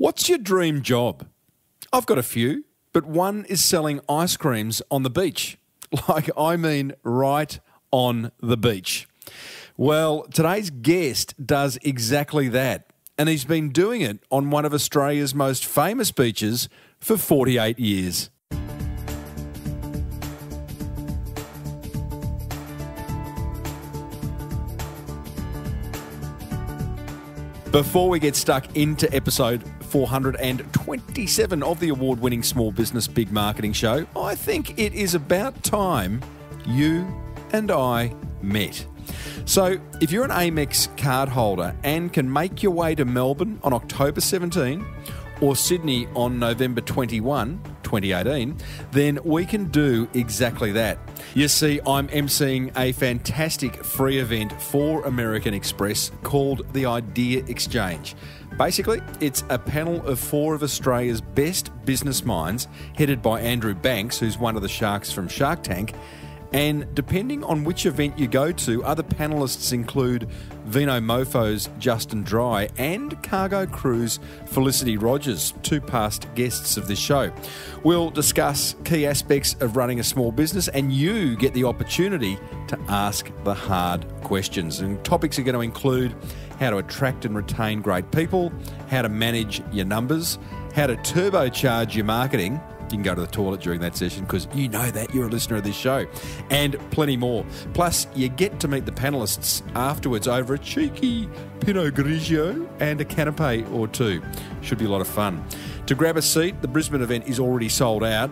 What's your dream job? I've got a few, but one is selling ice creams on the beach. I mean right on the beach. Well, today's guest does exactly that, and he's been doing it on one of Australia's most famous beaches for 48 years. Before we get stuck into episode 427 of the award-winning Small Business Big Marketing Show, I think it is about time you and I met. So if you're an Amex card holder and can make your way to Melbourne on October 17 or Sydney on November 21, 2018, then we can do exactly that. You see, I'm emceeing a fantastic free event for American Express called the Idea Exchange. Basically, it's a panel of 4 of Australia's best business minds, headed by Andrew Banks, who's one of the sharks from Shark Tank. And depending on which event you go to, other panellists include Vino Mofo's Justin Dry and Cargo Crew's Felicity Rogers, 2 past guests of this show. We'll discuss key aspects of running a small business, and you get the opportunity to ask the hard questions. And topics are going to include how to attract and retain great people, how to manage your numbers, how to turbocharge your marketing. You can go to the toilet during that session because you know that you're a listener of this show, and plenty more. Plus, you get to meet the panellists afterwards over a cheeky Pinot Grigio and a canapé or 2. Should be a lot of fun. To grab a seat, the Brisbane event is already sold out.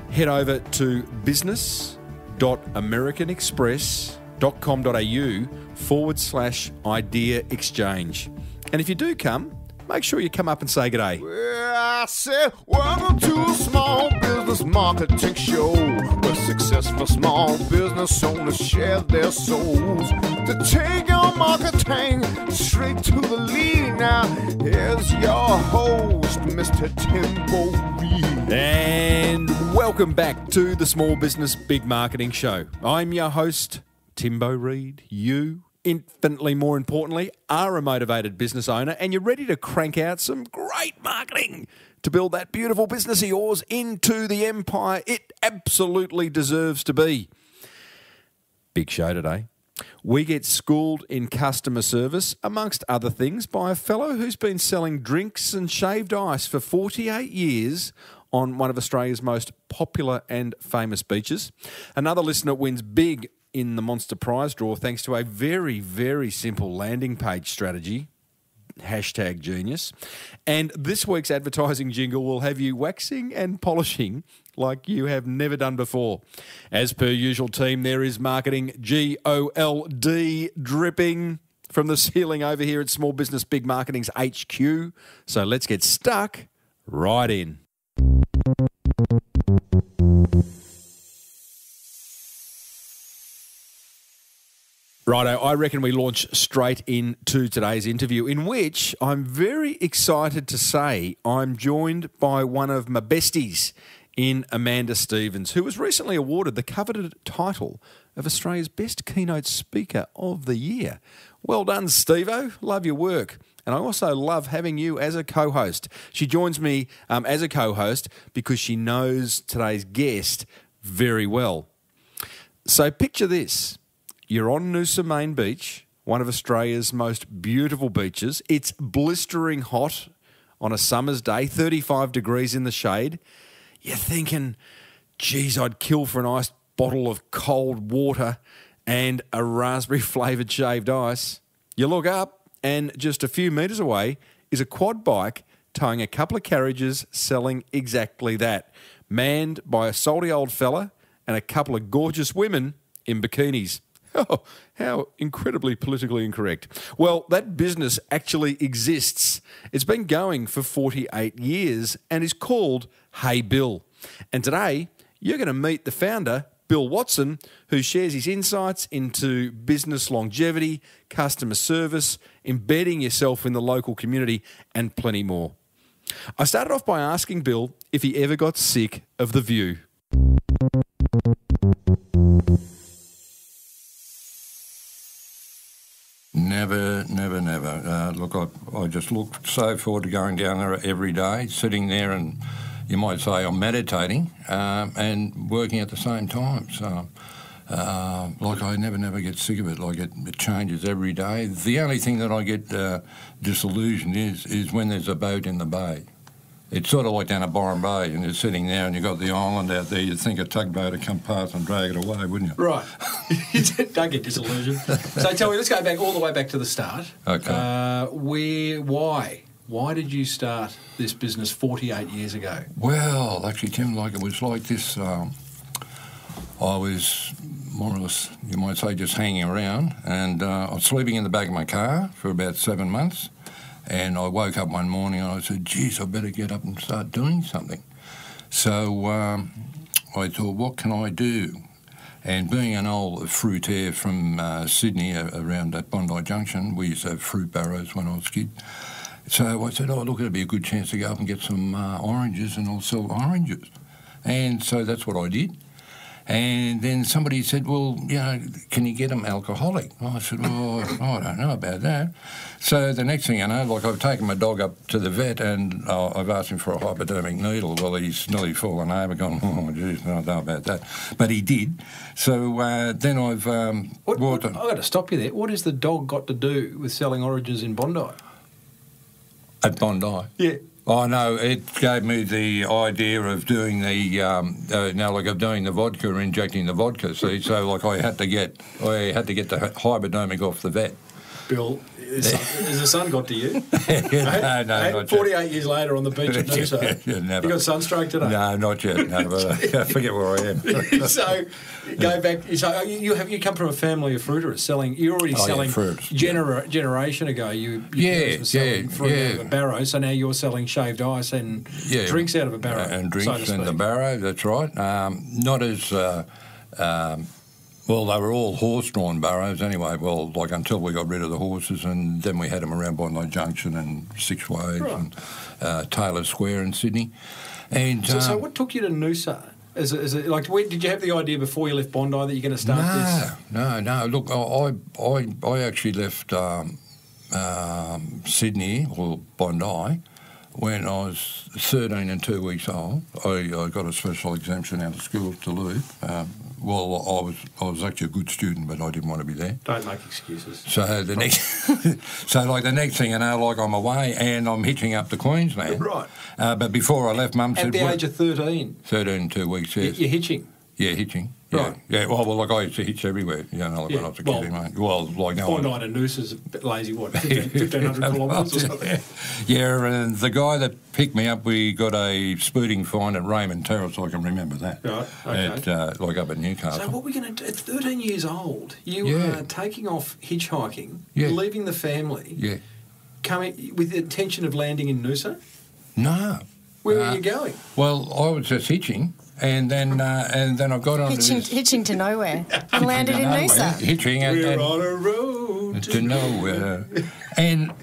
Head over to business.americanexpress.com.au/idea exchange. And if you do come, make sure you come up and say g'day. Well, I said, welcome to a small business marketing show, where successful small business owners share their souls to take your marketing straight to the lead. Now, here's your host, Mr. Timbo Reid. And welcome back to the Small Business Big Marketing Show. I'm your host, Timbo Reid. You, infinitely more importantly, are a motivated business owner, and you're ready to crank out some great marketing to build that beautiful business of yours into the empire it absolutely deserves to be. Big show today. We get schooled in customer service, amongst other things, by a fellow who's been selling drinks and shaved ice for 48 years on one of Australia's most popular and famous beaches. Another listener wins big in the Monster Prize draw thanks to a very, very simple landing page strategy. #genius. And this week's advertising jingle will have you waxing and polishing like you have never done before. As per usual, team, there is marketing GOLD dripping from the ceiling over here at Small Business Big Marketing's HQ. So let's get stuck right in. Righto, I reckon we launch straight into today's interview, in which I'm very excited to say I'm joined by one of my besties in Amanda Stevens, who was recently awarded the coveted title of Australia's Best Keynote Speaker of the Year. Well done, Steve-o. Love your work. And I also love having you as a co-host. She joins me as a co-host because she knows today's guest very well. So picture this. You're on Noosa Main Beach, one of Australia's most beautiful beaches. It's blistering hot on a summer's day, 35 degrees in the shade. You're thinking, geez, I'd kill for an iced bottle of cold water and a raspberry-flavoured shaved ice. You look up, and just a few metres away is a quad bike towing a couple of carriages selling exactly that, manned by a salty old fella and a couple of gorgeous women in bikinis. Oh, how incredibly politically incorrect. Well, that business actually exists. It's been going for 48 years and is called Hey Bill. And today, you're going to meet the founder, Bill Watson, who shares his insights into business longevity, customer service, embedding yourself in the local community, and plenty more. I started off by asking Bill if he ever got sick of the view. Never. Look, I just look so forward to going down there every day, sitting there and you might say I'm meditating and working at the same time. So, like I never get sick of it. Like it changes every day. The only thing that I get disillusioned is when there's a boat in the bay. It's sort of like down at Byron Bay and you're sitting there and you've got the island out there. You'd think a tugboat would come past and drag it away, wouldn't you? Right. Don't get disillusioned. So tell me, let's go back all the way back to the start. Okay. Why? Why did you start this business 48 years ago? Well, actually, Tim, like it was like this. I was more or less, you might say, just hanging around, and I was sleeping in the back of my car for about 7 months, and I woke up one morning and I said, geez, I better get up and start doing something. So I thought, what can I do? And being an old fruitaire from Sydney, around at Bondi Junction, we used to have fruit barrows when I was a kid. So I said, oh, look, it'd be a good chance to go up and get some oranges, and I'll sell oranges. And so that's what I did. And then somebody said, well, you know, can you get them alcoholic? I said, oh, I don't know about that. So the next thing I know, like I've taken my dog up to the vet and I've asked him for a hypodermic needle. Well, he's nearly fallen over, gone, oh, geez, I don't know about that. But he did. So then I've walked on. I've got to stop you there. What has the dog got to do with selling oranges in Bondi? At Bondi? Yeah. Oh, no, it gave me the idea of doing the, of doing the vodka, injecting the vodka, see, so like I had to get the hypodermic off the vet. Bill, has the sun got to you? No, not 48 years later on the beach at Noosa. Never. You got sunstroke today? No, not yet. No, but I forget where I am. So, go back. So you come from a family of fruiterers selling. You're already selling fruits. Generation ago. You were selling fruit out of a barrow. So now you're selling shaved ice and drinks out of a barrow. And drinks in the barrow. That's right. Not as. Well, they were all horse-drawn barrows anyway, well, like until we got rid of the horses, and then we had them around Bondi Junction and Six Ways and Taylor Square in Sydney. And so what took you to Noosa? Is it like, did you have the idea before you left Bondi that you're going to start this? No. Look, I actually left Sydney, or Bondi, when I was 13 and 2 weeks old. I got a special exemption out of school to leave. Well, I was actually a good student, but I didn't want to be there. Don't make excuses. So the next thing I know, like I'm away and I'm hitching up to Queensland. Right. But before I left, Mum said... At the age of 13? 13 and 2 weeks, yes. You're hitching? Yeah, hitching. Right. Yeah, well, like I used to hitch everywhere, you know, like when I was a kid, mate. Well, like no one... Bondi and Noosa's a bit lazy, what, 1,500 kilometres or something? Yeah, and the guy that picked me up, we got a speeding fine at Raymond Terrace, I can remember that. Right, okay. Like up at Newcastle. So what are we going to do? At 13 years old, you were taking off hitchhiking, leaving the family, coming with the intention of landing in Noosa? No. Where were you going? Well, I was just hitching. And then I got on hitching to nowhere and landed in Noosa. Hitching We're on a road to nowhere. and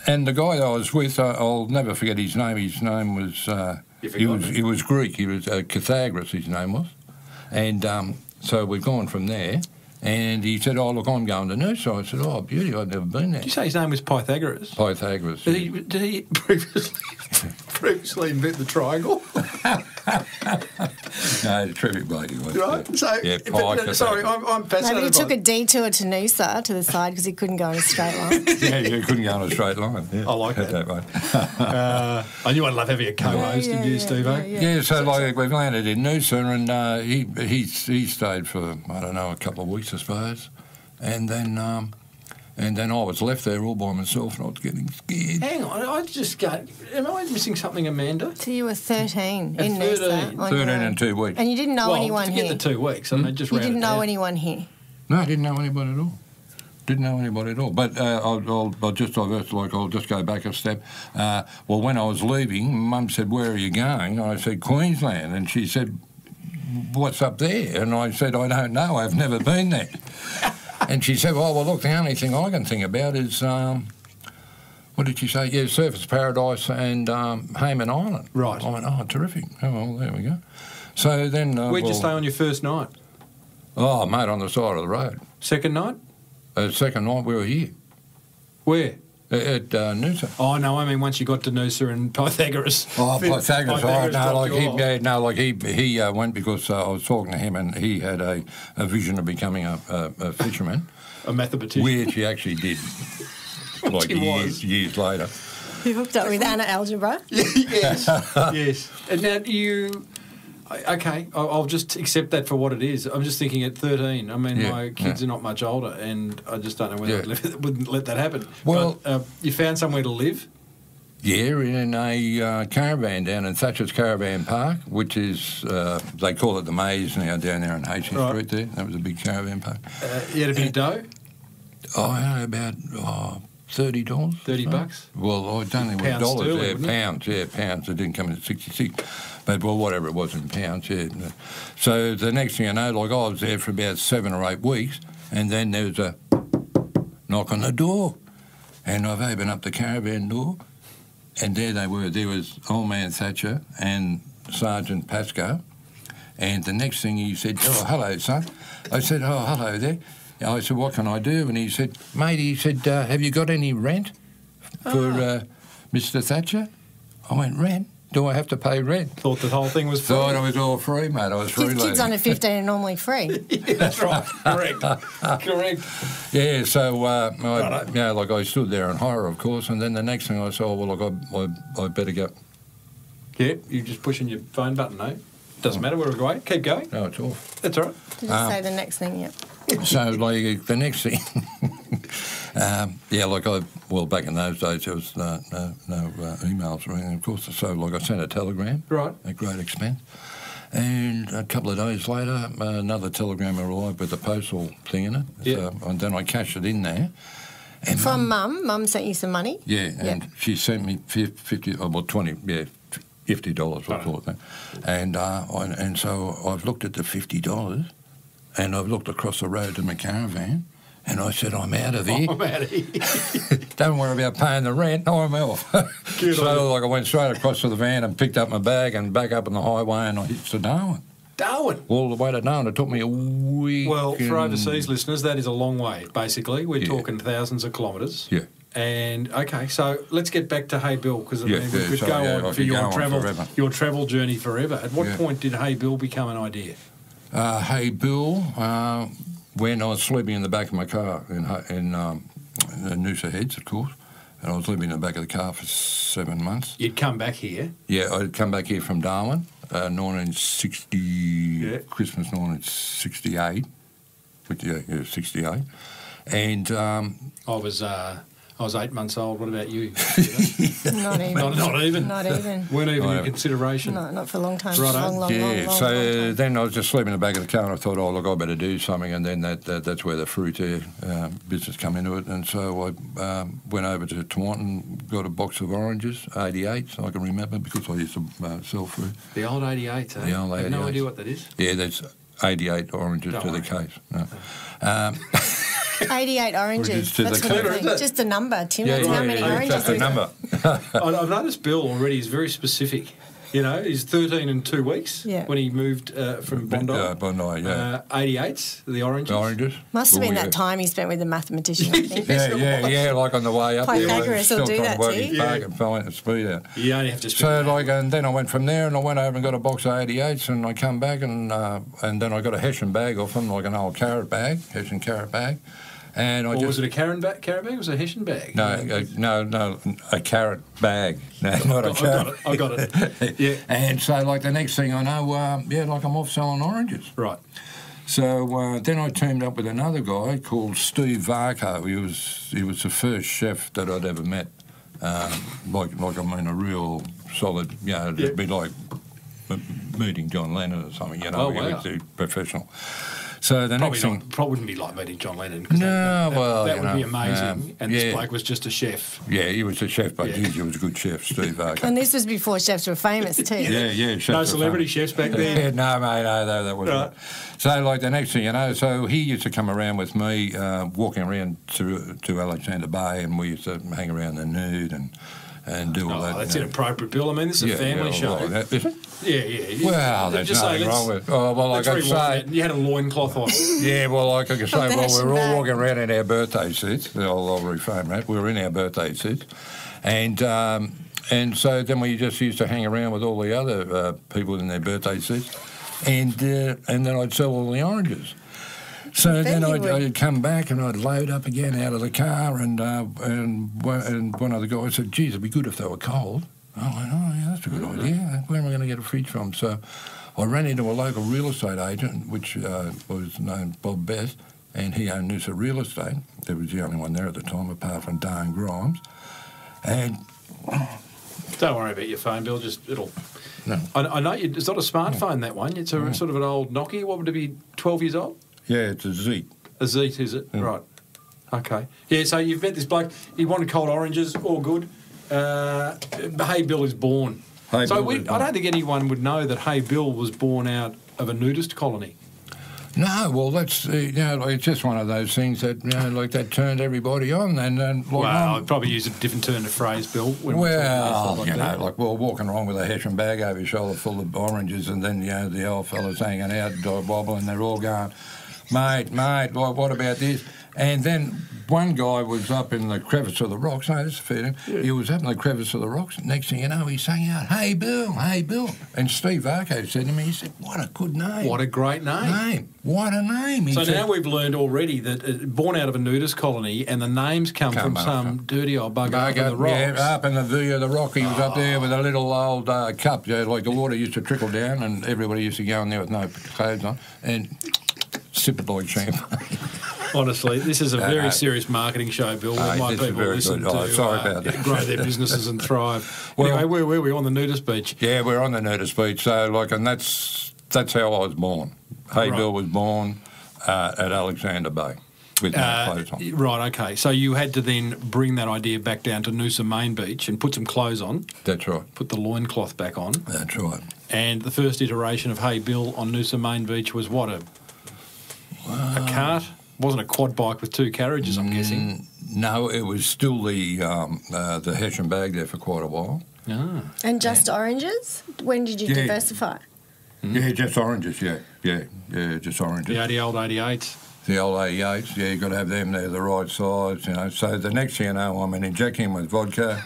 the guy that I was with, I'll never forget his name. His name was he was Greek. He was Pythagoras. His name was, and so we've gone from there. And he said, "Oh, look, I'm going to Noosa." I said, "Oh, beauty, I've never been there." Did you say his name was Pythagoras? Pythagoras. Did he previously invent the triangle? No, terrific bloke he was. Right. Yeah. So, sorry, I'm fascinated. Maybe he took a detour to Noosa to the side because he couldn't go in a straight line. Yeah, you couldn't go in a straight line. Yeah. I like that. I knew I'd love having a co-host, didn't you, Steve? Yeah, so we've landed in Noosa, and he stayed for, I don't know, a couple of weeks, I suppose, and then I was left there all by myself, and I was getting scared. Hang on, am I missing something, Amanda? So you were 13 At in 13. Noosa. 13 and 2 weeks. And you didn't know anyone here? To get the 2 weeks, and they just You didn't know anyone here? No, I didn't know anybody at all. But I'll just divert, like I'll just go back a step. Well, when I was leaving, Mum said, "Where are you going?" I said, "Queensland." And she said, "What's up there?" And I said, "I don't know. I've never been there." And she said, well, look, the only thing I can think about is, what did she say? Yeah, Surfers Paradise and Hayman Island. Right. I went, oh, terrific. Oh, well, there we go. So then... Where'd you stay on your first night? Oh, mate, on the side of the road. Second night? Second night we were here. Where? At Noosa. Oh no, I mean once you got to Noosa and Pythagoras. Oh, Pythagoras! dropped He went because I was talking to him, and he had a vision of becoming a fisherman, a mathematician, which he actually did, like years later. You hooked up with Anna Algebra? Yes, yes. And now okay, I'll just accept that for what it is. I'm just thinking at 13. I mean, my kids are not much older, and I just don't know whether I wouldn't let that happen. Well, but, you found somewhere to live? Yeah, in a caravan down in Thatcher's Caravan Park, which is, they call it the Maze now down there on Hessian Street there. That was a big caravan park. You had a bit of dough? Oh, I had about $30. $30? Well, I don't think it was dollars, pounds. Yeah, pounds. It didn't come in at 66. But, well, whatever it was in pounds, yeah. So the next thing I know, like, I was there for about 7 or 8 weeks, and then there was a knock on the door. And I've opened up the caravan door, and there they were. There was Old Man Thatcher and Sergeant Pascoe. And the next thing he said, "Oh, hello, son." I said, "Oh, hello there." I said, "What can I do?" And he said, "Mate," he said, "have you got any rent for Mr. Thatcher?" I went, "Rent? Do I have to pay rent?" Thought the whole thing was free. Thought it was all free, mate. I was free. Kids under 15 are normally free. Yeah, that's right. Correct. Yeah, so I stood there in horror, of course, and then the next thing I saw, well, look, I better go. Yeah, you're just pushing your phone button, no? Doesn't matter, we're away. Keep going. No, it's off. That's all right. Did you say the next thing? Yep. So, like, the next thing, back in those days, there was no emails or anything, of course. So, like, I sent a telegram. Right. At great expense. And a couple of days later, another telegram arrived with a postal thing in it. Yeah. So, and then I cashed it in there. And From Mum? Mum sent you some money? Yeah, and she sent me $50, I thought that. And so I've looked at the $50, and I've looked across the road to my caravan, and I said, "I'm out of here." I'm out of here. Don't worry about paying the rent. No, I'm off. So I went straight across to the van and picked up my bag and back up on the highway, and I hit to Darwin. Darwin? All the way to Darwin. It took me a week. Well, for overseas listeners, that is a long way, basically. We're talking thousands of kilometres. Yeah. And, okay, so let's get back to Hey Bill, because we could go on for your travel journey forever. At what point did Hey Bill become an idea? Hey Bill, when I was sleeping in the back of my car in Noosa Heads, of course, and I was living in the back of the car for 7 months. You'd come back here? Yeah, I'd come back here from Darwin, 1960, Christmas 1968, 68. And I was 8 months old. What about you? Not even. Not even? Not even. Weren't even in consideration? No, not for a long time. Righto. Long time. Then I was just sleeping in the back of the car, and I thought, oh, look, I better do something, and then that's where the fruitier business come into it. And so I went over to Taunton, got a box of oranges, 88s, I can remember, because I used to sell fruit. The old 88s, eh? The old 88s. I have no idea what that is. Yeah, that's 88 oranges to the case. No. 88 oranges. That's just a number, Tim. That's how many oranges. Just a number. I've noticed Bill already is very specific. You know, he's 13 in 2 weeks when he moved from Bondi. Bondi, yeah. 88s, the oranges. The oranges. Must have been that time he spent with the mathematician, I think. Yeah, like on the way up there. Pythagoras will do that to you. And find the speed out. You only have to spend and then I went from there and I went over and got a box of 88s, and I come back and then I got a hessian bag off him, like an old carrot bag, hessian carrot bag. And was it a carrot bag? Or was it a hessian bag? No, a carrot bag. No, not a carrot. I got it. Yeah. And so, like, the next thing I know, I'm off selling oranges. Right. So then I teamed up with another guy called Steve Varco. He was the first chef that I'd ever met. A real solid, it'd be like meeting John Lennon or something, He was a professional. So the next thing probably wouldn't be like meeting John Lennon. That would be amazing. And this bloke was just a chef. Yeah, he was a chef, but he was a good chef, Steve Varco. And this was before chefs were famous too. Yeah. No celebrity chefs back then. No, mate, that wasn't. Right. So, like, the next thing you know, so he used to come around with me, walking around to Alexander Bay, and we used to hang around the nude and and do all that. That's inappropriate, Bill. I mean, this is a family show. Well, is it? Yeah. Well, there's nothing wrong with it. Oh, well, like I say... You had a loincloth on. Yeah, well, like I can say, we're all walking around in our birthday suits. I'll reframe that. We were in our birthday suits. And so then we just used to hang around with all the other people in their birthday suits. And then I'd sell all the oranges. So then I'd come back and I'd load up again out of the car, and one of the guys said, geez, it'd be good if they were cold. I went, oh, yeah, that's a good idea. Where am I going to get a fridge from? So I ran into a local real estate agent, which was named Bob Best, and he owned Noosa Real Estate. There was the only one there at the time, apart from Darren Grimes. And... Don't worry about your phone, Bill. It'll... No. I know it's not a smartphone, that one. It's a sort of an old Nokia. What would it be, 12 years old? Yeah, it's a Zeet. A Zeet, is it? Yeah. Right. Okay. Yeah, so you've met this bloke. He wanted cold oranges, all good. Hey Bill is born. I don't think anyone would know that Hey Bill was born out of a nudist colony. No, well, that's, it's just one of those things that, that turned everybody on. I'd probably use a different turn of phrase, Bill. We were walking around with a hessian bag over your shoulder full of oranges, and then, the old fellas hanging out, wobbling, they're all going, mate, what about this? And then one guy was up in the crevice of the rocks. No, this is fair. Yeah. He was up in the crevice of the rocks. Next thing you know, he sang out, hey, Bill. And Steve Varco said to me, he said, what a good name. What a great name. What a name. So now we've learned already that born out of a nudist colony, and the names come from some dirty old bugger up in the rocks. Yeah, up in the view of the rock. He was up there with a little old cup. Like the water used to trickle down, and everybody used to go in there with no clothes on and sip it like champagne. Honestly, this is a very serious marketing show, Bill. My people listen to sorry about that. Grow their businesses and thrive. Well, anyway, where were we? On the nudist beach? Yeah, we're on the nudist beach. So, and that's how I was born. Hey Bill was born at Alexander Bay with no clothes on. Right, okay. So you had to then bring that idea back down to Noosa Main Beach and put some clothes on. That's right. Put the loincloth back on. That's right. And the first iteration of Hey Bill on Noosa Main Beach was what? A cart? Wasn't a quad bike with two carriages, I'm guessing. No, it was still the hessian bag there for quite a while. Ah. And just oranges? When did you diversify? Yeah, just oranges, yeah, just oranges. The old 88s. The old 88s, yeah, you've got to have them, they're the right size, So the next thing you know, I'm injecting with vodka,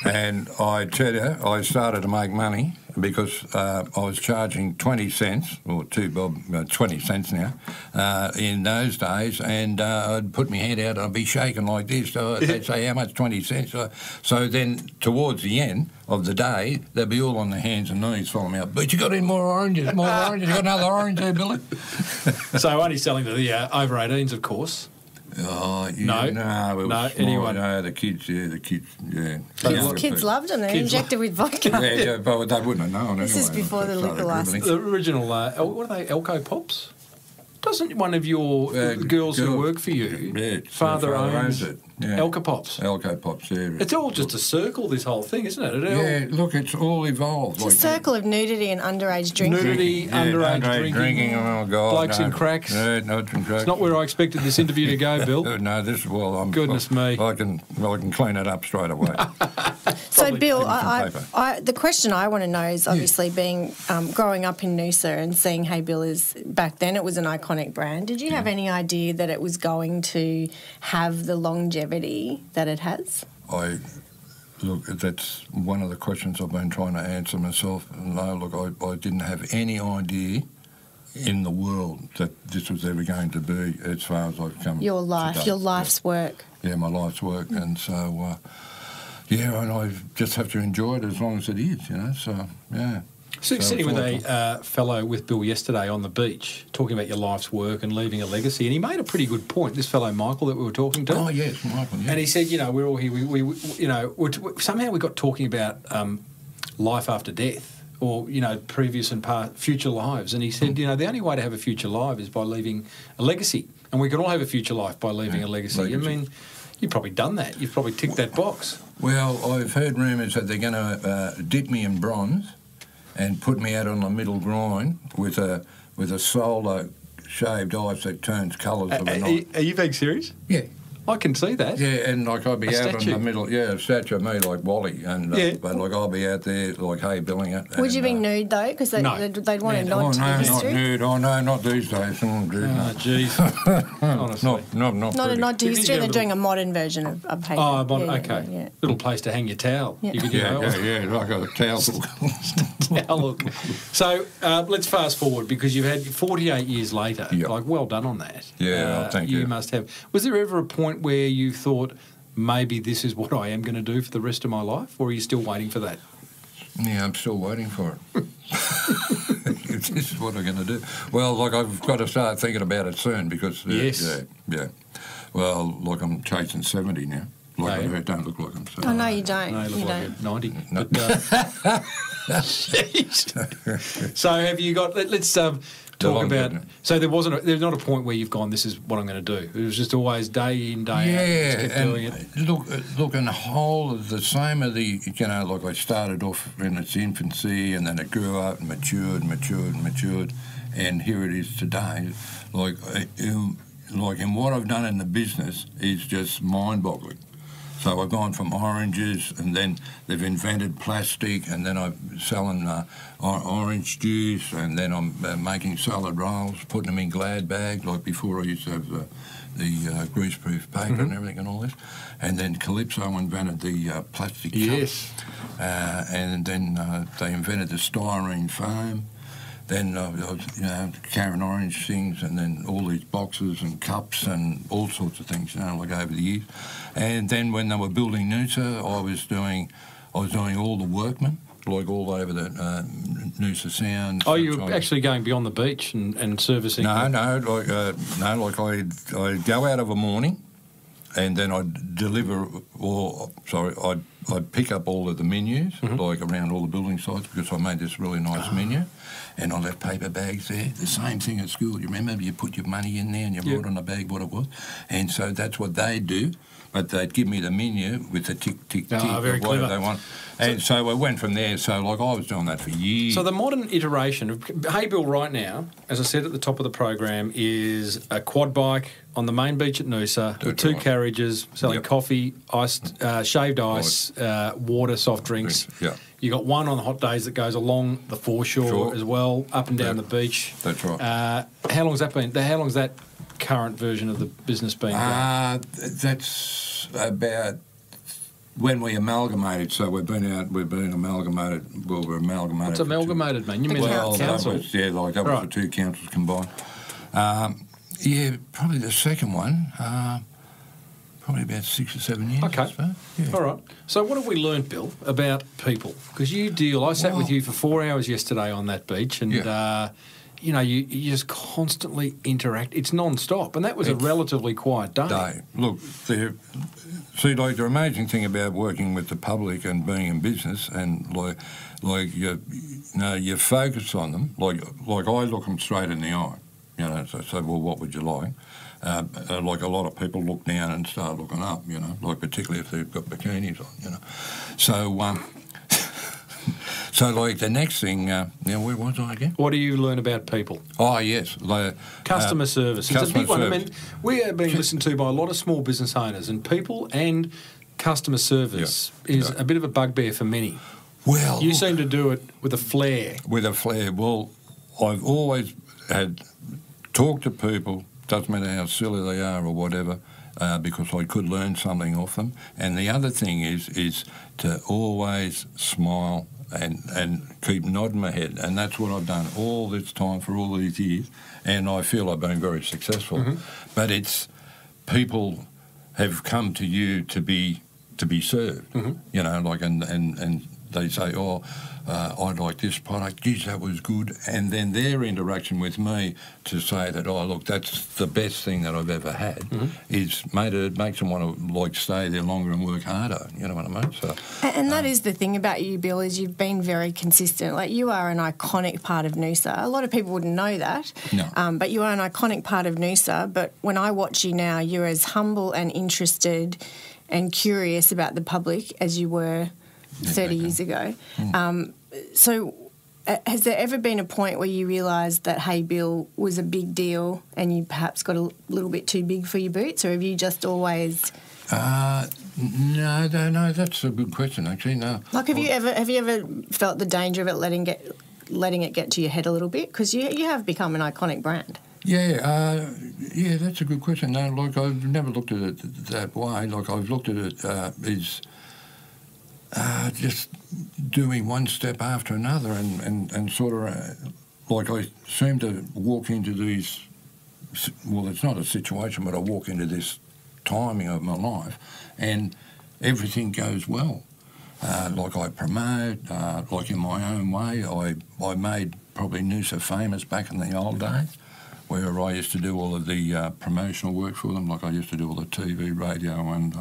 and I tell you, I started to make money because I was charging 20 cents, or 20 cents now, in those days, and I'd put my head out and I'd be shaking like this. So they'd say, how much? 20 cents? So then towards the end of the day, they'd be all on their hands and knees following me up. But you got any more oranges? You got another orange there, Billy? So only selling to the over 18s, of course. Oh, yeah, no, anyone. No, the kids, yeah. Kids loved them. They injected with vodka. Yeah, but they wouldn't have known. This is before the liquor license. The original, what are they, Elko Pops? Doesn't one of your girls who work for you, father owns it? Yeah. Elko Pops. Elko Pops, yeah. It's all just a circle, this whole thing, isn't it? Look, it's all evolved. It's a circle of nudity and underage drinking. Underage drinking. Oh, God. Blokes in cracks. Yeah, blokes in cracks. It's not where I expected this interview to go, Bill. No, Goodness me. I can clean it up straight away. So, Bill, the question I want to know is obviously being growing up in Noosa and seeing Hey Bill is back then it was an iconic brand. Did you have any idea that it was going to have the longevity that it has? Look, that's one of the questions I've been trying to answer myself. No, look, I didn't have any idea in the world that this was ever going to be as far as I've come. Your life's work. Yeah, my life's work, and so and I just have to enjoy it as long as it is, So yeah. Sitting with a fellow with Bill yesterday on the beach, talking about your life's work and leaving a legacy, and he made a pretty good point. This fellow Michael that we were talking to. Oh yes, Michael. Yeah. And he said, we're all here. Somehow we got talking about life after death, or previous and future lives. And he said, the only way to have a future life is by leaving a legacy, and we can all have a future life by leaving a legacy. I mean, you've probably done that. You've probably ticked that box. Well, I've heard rumours that they're going to dip me in bronze and put me out on the middle groin with a solar shaved ice that turns colours of the night. Are you being serious? Yeah. I can see that. Yeah, and like I'd be A out statue. in the middle. Yeah, a statue of me like Wally, and but like I'll be out there like hay billing it. Would you be nude though? Because they'd want to nod to the not history. nude. Oh no, not these days. Oh, jeez. Honestly. Not a nod to If you history. get They're a doing a modern version of paper. Oh, Yeah. okay. Little place to hang your towel. Yeah. You could, like a towel. towel. So let's fast forward because you've had 48 years later. Yep. Like, well done on that. Yeah, thank you. You must have. Was there ever a point where you thought maybe this is what I am going to do for the rest of my life, or are you still waiting for that? Yeah, I'm still waiting for it. This is what I'm going to do. Well, like I've got to start thinking about it soon because yeah. Well, like I'm chasing 70 now. Like I don't look like I'm 70. Oh no, you don't. No, you look like don't. you're 90. No. But, so have you got? Let's talk about. So there's not a point where you've gone, this is what I'm going to do. It was just always day in, day out. You just kept doing it. Look, and the whole of the same of the, like I started off in its infancy and then it grew up and matured, and here it is today. Like in what I've done in the business is just mind-boggling. So I've gone from oranges, and then they've invented plastic, and then I'm selling orange juice, and then I'm making salad rolls, putting them in Glad bags. Like before, I used to have the greaseproof paper and everything and all this. And then Calypso invented the plastic cups. And then they invented the styrene foam. Then I was, carrying orange things, and then all these boxes and cups and all sorts of things, like over the years. And then when they were building Noosa, I was doing all the workmen, like all over the Noosa Sound. Oh, you were actually going beyond the beach and servicing? No, I'd go out of a morning, and then I'd deliver, I'd pick up all of the menus, like around all the building sites, because I made this really nice menu. And I left paper bags there. The same thing at school. You remember? You put your money in there and you wrote on the bag what it was. And so that's what they do. But they'd give me the menu with the tick, tick, tick of whatever they want. And so I went from there. So, like, I was doing that for years. So the modern iteration of Haybill right now, as I said at the top of the program, is a quad bike on the main beach at Noosa with two carriages selling coffee, shaved ice, water, soft drinks. Yeah. You got one on the hot days that goes along the foreshore as well, up and down the beach. That's right. How long's that been? How long's that current version of the business been? That's about when we amalgamated. So we've been amalgamated. Well, we're amalgamated. What's amalgamated mean? You mean council? council? That was the two councils combined. Probably the second one. Probably about 6 or 7 years. Okay. All right. So what have we learned, Bill, about people? Because I sat with you for 4 hours yesterday on that beach, and you just constantly interact. It's non-stop, and that was a relatively quiet day. Look, the amazing thing about working with the public and being in business, and you focus on them. Like I look them straight in the eye. So I say, well, what would you like? Like a lot of people look down and start looking up, like particularly if they've got bikinis on, So, like, the next thing, where was I again? What do you learn about people? Oh, yes. Customer service. It's a big one. I mean, we are being listened to by a lot of small business owners, and people and customer service is a bit of a bugbear for many. Well, you seem to do it with a flair. With a flair. Well, I've always had talked to people, doesn't matter how silly they are or whatever, because I could learn something off them. And the other thing is to always smile and keep nodding my head. And that's what I've done all this time for all these years. And I feel I've been very successful. But it's people have come to you to be served, and they say, I like this product, geez, that was good. And then their interaction with me to say that, look, that's the best thing that I've ever had, it makes them want to, stay there longer and work harder, you know what I mean? So, and that is the thing about you, Bill, is you've been very consistent. Like, you are an iconic part of Noosa. A lot of people wouldn't know that, but you are an iconic part of Noosa. But when I watch you now, you're as humble and interested and curious about the public as you were 30 years ago. So has there ever been a point where you realised that Hey Bill was a big deal and you perhaps got a little bit too big for your boots, or have you just always... No, that's a good question, actually. No. Like, have you ever felt the danger of it letting it get to your head a little bit? Because you have become an iconic brand. Yeah, that's a good question. No, like, I've never looked at it that way. Like, I've looked at it as just doing one step after another and sort of, like, I seem to walk into these, well, it's not a situation, but I walk into this timing of my life and everything goes well. Like, I promote, like, in my own way. I made probably Noosa famous back in the old days, where I used to do all of the promotional work for them. Like, I used to do all the TV, radio, and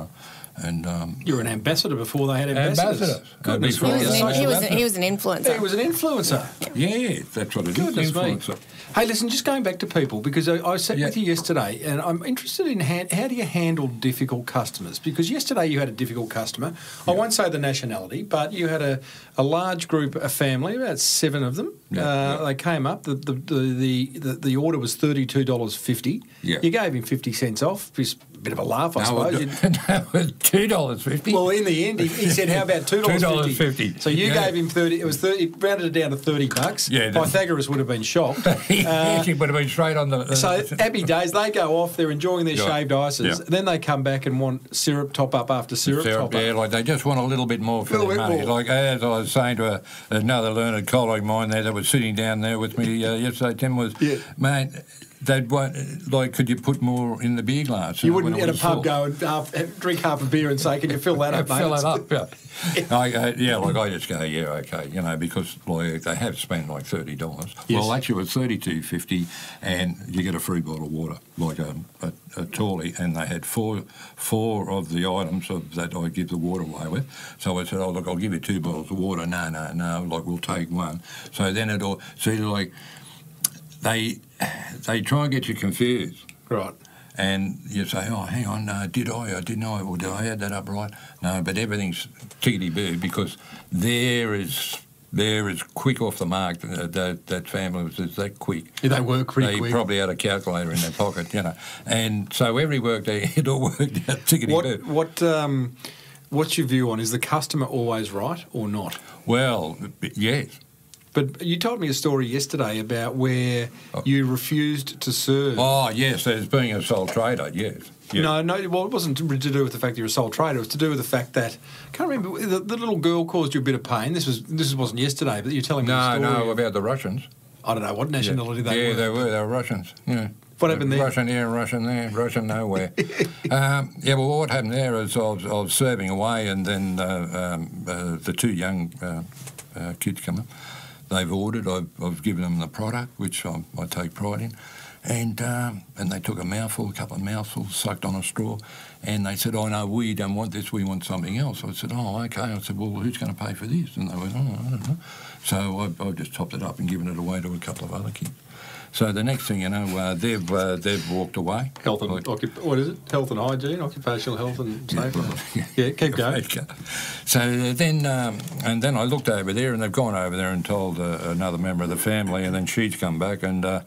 you were an ambassador before they had ambassadors. Goodness, he was an influencer. He was an influencer. Yeah, that's what it is. Goodness Influencer. me. Hey, listen, just going back to people, because I sat with you yesterday, and I'm interested in how do you handle difficult customers? Because yesterday you had a difficult customer. I won't say the nationality, but you had a large group, a family, about 7 of them. They came up. The order was $32.50. Yeah. You gave him 50 cents off. Just a bit of a laugh, I suppose. That was $2.50. Well, in the end, he said, "How about $2.50?" $2.50. So you gave him 30. It was 30. Rounded it down to $30. Yeah, Pythagoras would have been shocked. He would have been straight on the... So happy days. They go off. They're enjoying their shaved ices. Yeah. Then they come back and want syrup top up after syrup top up. Yeah, like, they just want a little bit more for their money. More. Like, as I was saying to another learned colleague of mine there that was sitting down there with me yesterday, Tim, was, mate, they'd want, like, could you put more in the beer glass? You wouldn't at a pub go and drink half a beer and say, "Can you fill that up, mate?" Fill it up, yeah. I just go, yeah, okay, because, like, they have spent like $30. Yes. Well, actually, it was $32.50, and you get a free bottle of water, like a tawny, and they had four of the items that I give the water away with. So I said, "Oh, look, I'll give you 2 bottles of water." No, like, we'll take one. So then it all, see, like, they try and get you confused. Right. And you say, "Oh, hang on, did I? Didn't I? Or did I add that up right?" No, but everything's tickety-boo because they're as quick off the mark. That family was that quick. Yeah, they were pretty quick. They probably had a calculator in their pocket, And so every work it all worked out tickety-boo. What's your view on, is the customer always right or not? Well, yes. But you told me a story yesterday about where you refused to serve. Oh, yes, as being a sole trader, yes. Yeah. No, well, it wasn't to do with the fact that you're a sole trader. It was to do with the fact that, I can't remember, the little girl caused you a bit of pain. This wasn't yesterday, but you're telling me a story. No, about the Russians. I don't know what nationality they were. Yeah, they were Russians, yeah. What happened there? Russian here, Russian there, Russian nowhere. Well, what happened there is I was serving away, and then the 2 young kids come up. They've ordered. I've given them the product, which I take pride in, and they took a couple of mouthfuls, sucked on a straw, and they said, "Oh no, we don't want this. We want something else." I said, "Oh, okay." I said, "Well, who's going to pay for this?" And they went, "Oh, I don't know." So I've just topped it up and given it away to a couple of other kids. So the next thing you know, they've walked away. Health and what is it? Health and hygiene, occupational health and safety. Yeah, keep going. So then, and then I looked over there, and they've gone over there and told another member of the family, and then she's come back, and the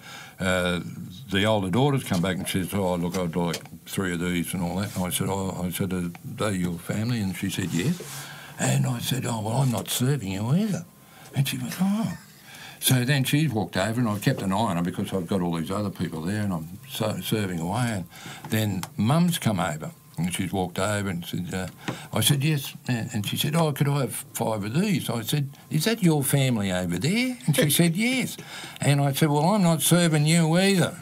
older daughter's come back and says, "Oh, look, I'd like 3 of these and all that." And I said, "Are they your family?" And she said, "Yes." And I said, "Oh, well, I'm not serving you either." And she went, "Oh." So then she's walked over, and I've kept an eye on her because I've got all these other people there, and I'm serving away. And then Mum's come over, and she's walked over and said, I said, "Yes." And she said, "Oh, could I have 5 of these?" I said, "Is that your family over there?" And she said, "Yes." And I said, "Well, I'm not serving you either."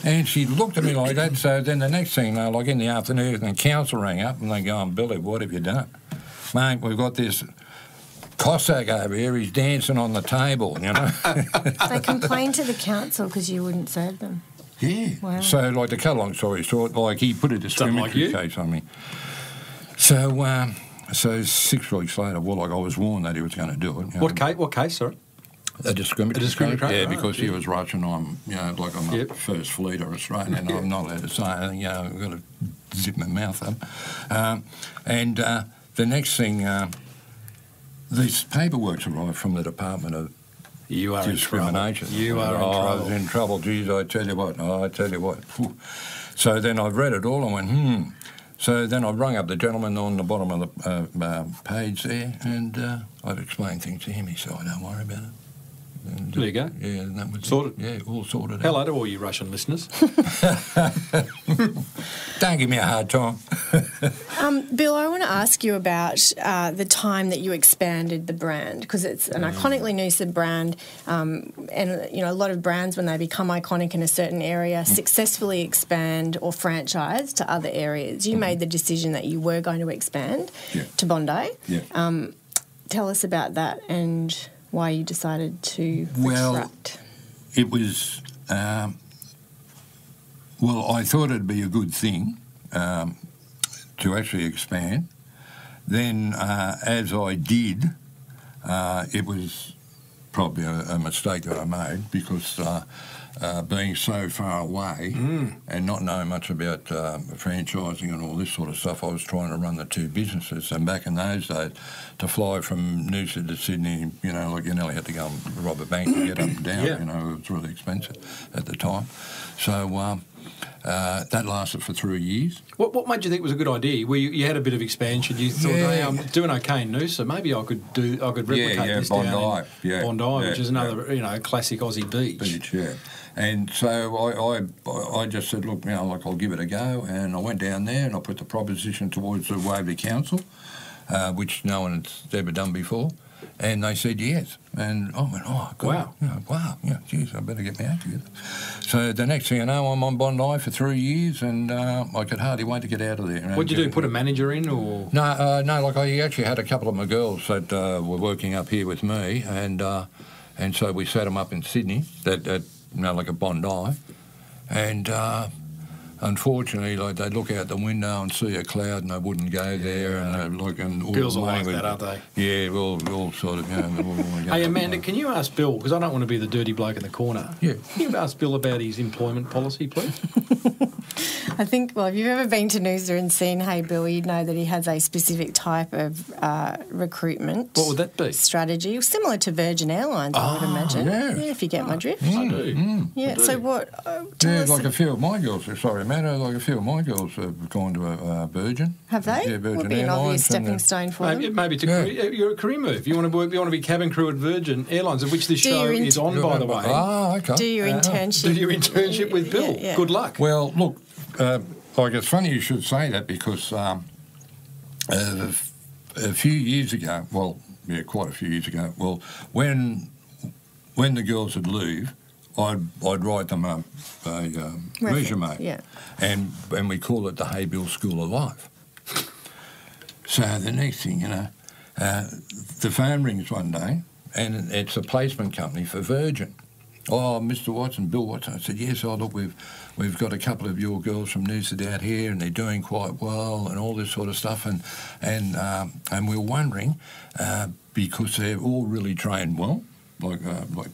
And she looked at me like that. So then the next thing, like in the afternoon, the council rang up, and they go, "Billy, what have you done?" "Mate, we've got this Cossack over here, he's dancing on the table, They complained to the council because you wouldn't serve them. Yeah. Wow. So, like, to cut a long story short, like, he put a discriminatory case on me. So, 6 weeks later, well, like, I was warned that he was going to do it. What case, sorry? A discriminatory case. Yeah, because he was Russian. I'm, I'm a first fleeter Australian, and I'm not allowed to say anything. I've got to zip my mouth up. And the next thing... These paperwork's arrived from the Department of You are discrimination. In trouble. You are in trouble. I was in trouble. Geez, I tell you what. Whew. So then I read it all and went, So then I rung up the gentleman on the bottom of the page there, and I've explained things to him. He said, don't worry about it. And, there you go. Yeah, and that was sorted. Yeah, all sorted out. Hello to all you Russian listeners. Don't give me a hard time. Bill, I want to ask you about the time that you expanded the brand, because it's an iconically Noosa brand, and a lot of brands, when they become iconic in a certain area, successfully expand or franchise to other areas. You made the decision that you were going to expand to Bondi. Yeah. Tell us about that and why you decided to retract. It was... I thought it'd be a good thing to actually expand. Then, as I did, it was probably a mistake that I made, because being so far away and not knowing much about franchising and all this sort of stuff, I was trying to run the two businesses. And back in those days, to fly from Noosa to Sydney, you nearly had to go and rob a bank to get up and down. It was really expensive at the time. So that lasted for 3 years. What made you think it was a good idea? You had a bit of expansion. You thought, hey, I'm doing okay in Noosa. Maybe I could replicate this Bondi, down in Bondi, which is another classic Aussie beach. Yeah. And so I just said, look, I'll give it a go. And I went down there and I put the proposition towards the Waverley Council, which no one had ever done before. And they said yes. And I went, God. Wow. Geez, I better get my act together. So the next thing I know, I'm on Bondi for 3 years, and I could hardly wait to get out of there. What'd you do, put a manager in, or...? No, I actually had a couple of my girls that were working up here with me, and so we set them up in Sydney, like a Bondi, and... unfortunately, they'd look out the window and see a cloud, and they wouldn't go there. And all girls are like that, aren't they? Yeah, all sort of. Hey, Amanda, can you ask Bill, because I don't want to be the dirty bloke in the corner. Yeah. Can you ask Bill about his employment policy, please? I think, if you've ever been to Noosa and seen Hey Bill, you'd know that he has a specific type of recruitment. What would that be? Strategy, similar to Virgin Airlines, I would imagine. Yeah, if you get my drift. I do. Yeah. So what? A few of my girls. Sorry, Amanda. Like a few of my girls have gone to Virgin. Have they? Yeah, Virgin would be an Airlines, obvious stepping stone for them. Maybe it's you're a career move. You want to be cabin crew at Virgin Airlines, of which this show is on, by the way. Okay. Do your internship. Do your internship with Bill. Yeah. Good luck. Well, look, it's funny you should say that, because a few years ago, quite a few years ago, when the girls would leave, I'd write them a resume, and we call it the Hey Bill School of Life. So the next thing, the phone rings one day, and it's a placement company for Virgin. Oh, Mr. Watson, Bill Watson. I said, yes. Look, we've got a couple of your girls from Noosa out here, and they're doing quite well, and all this sort of stuff, and we're wondering, because they're all really trained well, like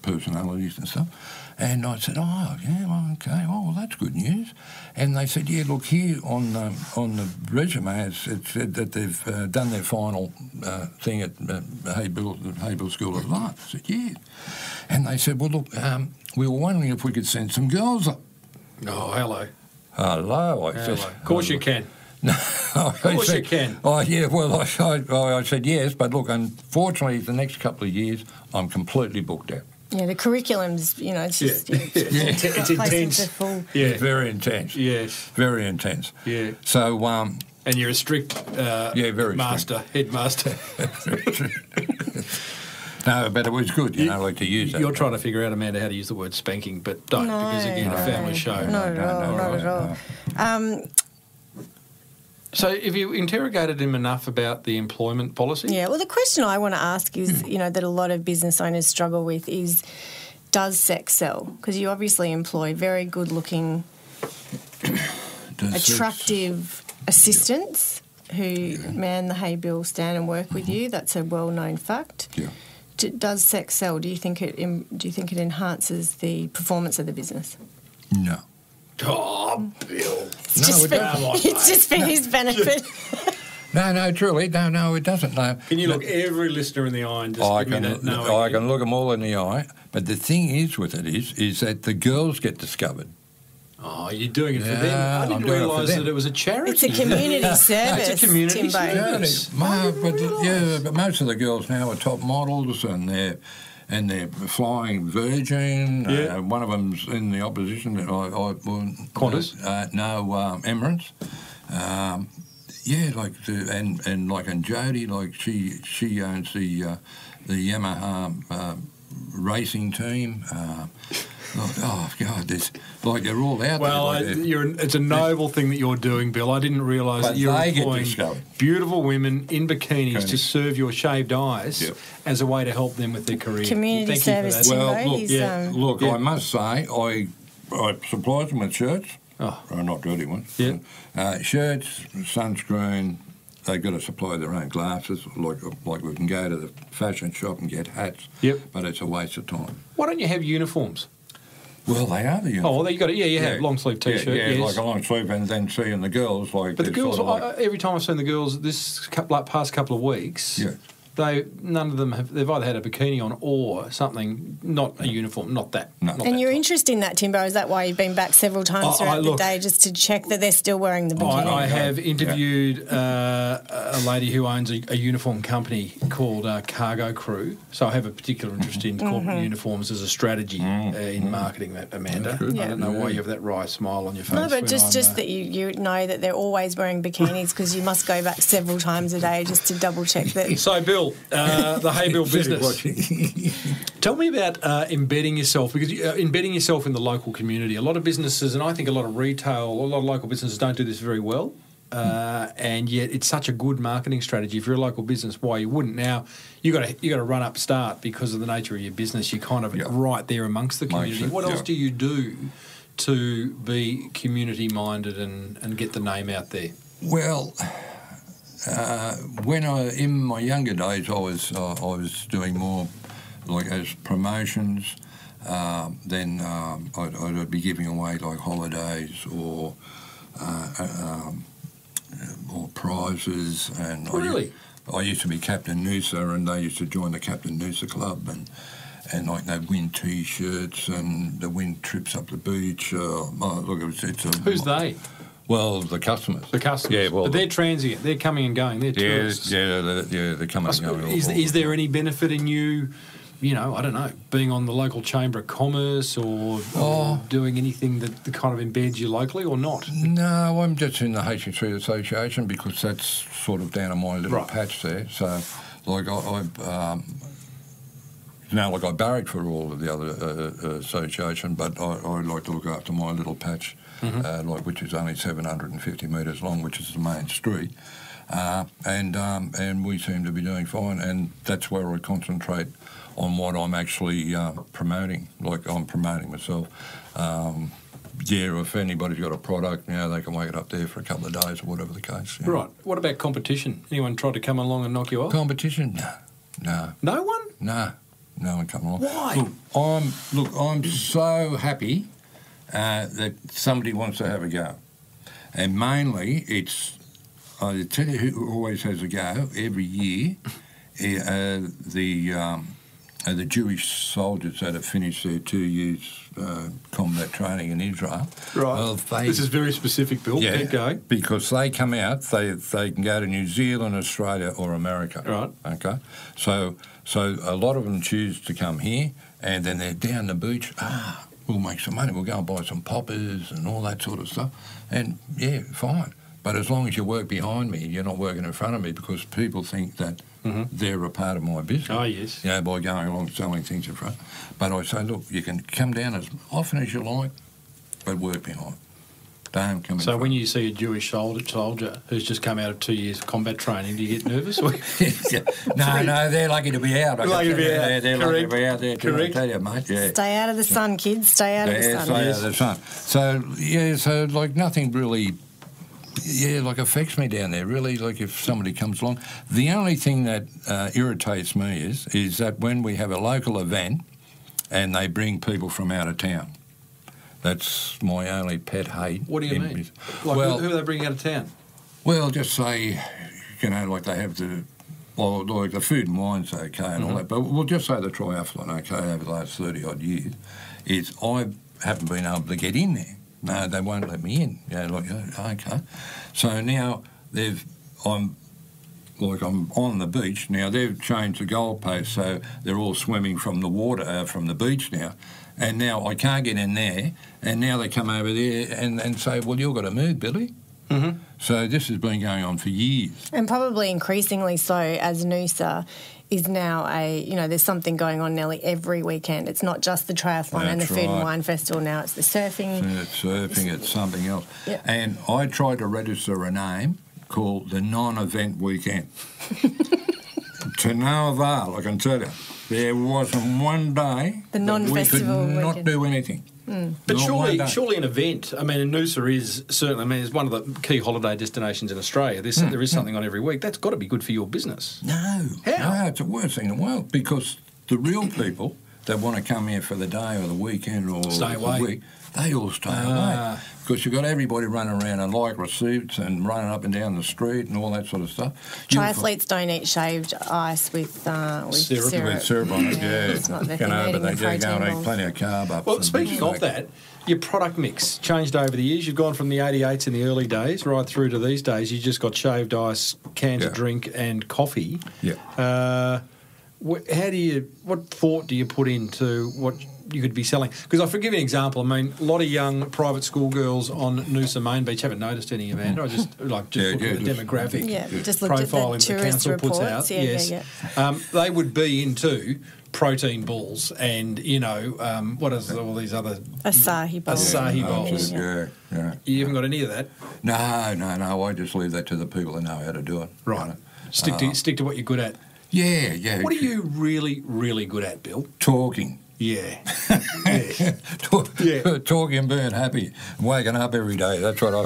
personalities and stuff. And I said, okay, well, that's good news. And they said, yeah, look, here on the resume, it said that they've done their final thing at Hey Bill School of Life. I said, yeah. And they said, well, look, we were wondering if we could send some girls up. Oh, hello. Hello, I said. Of course you can. No, of course you can. Oh, yeah, well, I said yes, but look, unfortunately, the next couple of years, I'm completely booked out. Yeah, the curriculum's, it's just... It's intense. Yeah, very intense. Yes. Very intense. Yeah. So... and you're a strict very master, headmaster. No, but it was good, to use that. You're trying to figure out, Amanda, how to use the word spanking, but don't, because, again, a family show. Not at all. So have you interrogated him enough about the employment policy? Yeah, well, the question I want to ask is, that a lot of business owners struggle with is, does sex sell? Because you obviously employ very good-looking, attractive assistants who man the Hey Bill stand and work with you. That's a well-known fact. Yeah. Does sex sell? Do you think it enhances the performance of the business? No. Oh, Bill. It's just for his benefit. No, truly, no, it doesn't. No. Can you look every listener in the eye and just give me that no? I can look them all in the eye. But the thing is with it is that the girls get discovered. Oh, you're doing it for them. I didn't realise that it was a charity. It's a community service. It's a community service. But most of the girls now are top models, and they're flying Virgin. Yeah. One of them's in the opposition. Qantas? Emirates. And Jodie, like she owns the Yamaha racing team. Oh God, they're all out there. It's a noble thing that you're doing, Bill. I didn't realise that you're employing beautiful women in bikinis to serve your shaved eyes as a way to help them with their career. Community service. Look, I must say, I supplied them with shirts. Oh, not dirty ones. Yeah. Shirts, sunscreen. They've got to supply their own glasses. Like we can go to the fashion shop and get hats. Yep. But it's a waste of time. Why don't you have uniforms? Well, they are the uniforms. Oh, well, you got it. You have long sleeve t-shirt. Yeah, like a long sleeve, and then seeing the girls like. But the girls, every time I've seen the girls this past couple of weeks, none of them they've either had a bikini on or something, not a uniform, not that. No. And you're interested in that, Timbo? Is that why you've been back several times throughout the day just to check that they're still wearing the bikini? I have interviewed a lady who owns a uniform company called Cargo Crew, so I have a particular interest in corporate uniforms as a strategy in marketing, Amanda. I don't know why you have that wry smile on your face. No, but just that you know that they're always wearing bikinis because you must go back several times a day just to double check that. So, Bill, the Hey Bill business. Tell me about embedding yourself, because embedding yourself in the local community. A lot of businesses, and I think a lot of retail, a lot of local businesses don't do this very well. And yet it's such a good marketing strategy. If you're a local business, why you wouldn't? Now you got to run upstart because of the nature of your business. You're kind of right there amongst the community. What else do you do to be community minded and get the name out there? Well, when in my younger days, I was doing more like as promotions. Then I'd be giving away like holidays or prizes. And really, I used to be Captain Noosa, and they used to join the Captain Noosa Club, and like they'd win T-shirts and they win trips up the beach. Who's they? Well, the customers. The customers. Yeah, well, but they're transient. They're coming and going. They're tourists. Yeah, they're coming and going. Is there any benefit in you, I don't know, being on the local Chamber of Commerce or doing anything that kind of embeds you locally or not? No, I'm just in the Hessian Association because that's sort of down on my little patch there. So, like, I barrack for all of the other association, but I like to look after my little patch. Which is only 750 metres long, which is the main street, and we seem to be doing fine, and that's where I concentrate on what I'm actually promoting. Like I'm promoting myself. If anybody's got a product, they can wake it up there for a couple of days or whatever the case. Right. What about competition? Anyone tried to come along and knock you off? Competition? No. No one? No one come along. Why? I'm so happy. That somebody wants to have a go. And mainly I tell you who always has a go every year, the Jewish soldiers that have finished their 2 years combat training in Israel. Right. Well, this is very specific, Bill. Yeah, keep going. Because they come out, they can go to New Zealand, Australia or America. Right. Okay. So a lot of them choose to come here, and then they're down the beach. We'll make some money. We'll go and buy some poppers and all that sort of stuff. And, fine. But as long as you work behind me, you're not working in front of me, because people think that they're a part of my business. Oh, yes. By going along selling things in front. But I say, look, you can come down as often as you like, but work behind. Don't come in So front. when you see a Jewish soldier who's just come out of 2 years of combat training, do you get nervous? No, they're lucky to be out. They're lucky to be out. They're lucky to be out there. Correct. I tell you, mate. Yeah. Stay out of the sun, kids. Stay out of the sun. Stay out of the sun. So like nothing really, affects me down there, really, like if somebody comes along. The only thing that irritates me is that when we have a local event and they bring people from out of town. That's my only pet hate. What do you mean? Who are they bringing out of town? Well, just say like they have the, well, like the food and wine's okay and all that, but we'll just say the triathlon, okay, over the last 30-odd years, is I haven't been able to get in there. No, they won't let me in. Okay. So now I'm on the beach. Now they've changed the goalpost, so they're all swimming from the water, from the beach now. And now I can't get in there, and now they come over there and say, well, you've got to move, Billy. Mm-hmm. So this has been going on for years. And probably increasingly so as Noosa is now there's something going on nearly every weekend. It's not just the triathlon and the Food and Wine Festival now, it's the surfing. It's something else. Yep. And I tried to register a name called the non-event weekend. To no avail, I can tell you. There wasn't one day the non-festival we could not do anything. But surely an event, I mean, and Noosa is certainly, I mean, it's one of the key holiday destinations in Australia. There is something on every week. That's got to be good for your business. No. How? No, it's the worst thing in the world because the real people that want to come here for the day or the weekend or stay away. the week, they all stay away. Because you've got everybody running around and like receipts and running up and down the street and all that sort of stuff. Triathletes don't eat shaved ice with syrup. With syrup on it, yeah. It's not their thing. But they do go and eat plenty of carb up. Well, speaking of that, your product mix changed over the years. You've gone from the 88s in the early days right through to these days. You just got shaved ice, canned drink and coffee. Yeah. What thought do you put into what you could be selling? Because I'll give you an example. I mean, a lot of young private school girls on Noosa Main Beach haven't noticed any, Amanda. I just look at the demographic just looked profiling at the the council reports. puts out. Yeah. They would be into protein balls and, what is all these other... Acai bowls. Acai bowls. Yeah. You haven't got any of that? No. I just leave that to the people that know how to do it. Right. Stick to what you're good at. Yeah. What are you really, really good at, Bill? Talking. Yeah. Talking and being happy and waking up every day. That's what I